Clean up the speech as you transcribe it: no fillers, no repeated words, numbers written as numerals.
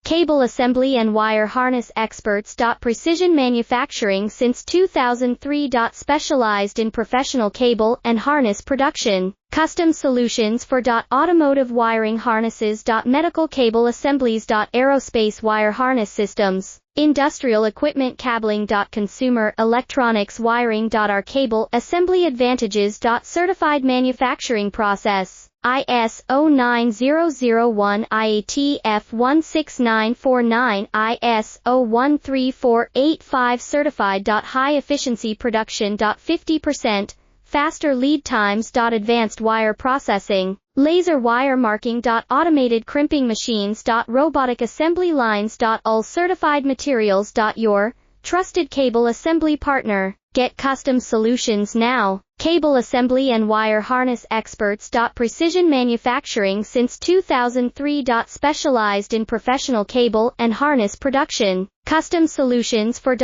Cable assembly and wire harness experts. Precision manufacturing since 2003. Specialized in professional cable and harness production. Custom solutions for automotive wiring harnesses. Medical cable assemblies. Aerospace wire harness systems. Industrial equipment cabling. Consumer electronics wiring. Our cable assembly advantages. Certified manufacturing process. ISO 9001 IATF 16949 ISO 13485 certified. High efficiency production. 50% faster lead times. Advanced wire processing, laser wire marking. Automated crimping machines. Robotic assembly lines. All certified materials. Your trusted cable assembly partner. Get custom solutions now. Cable assembly and wire harness experts. Precision manufacturing since 2003. Specialized in professional cable and harness production. Custom solutions for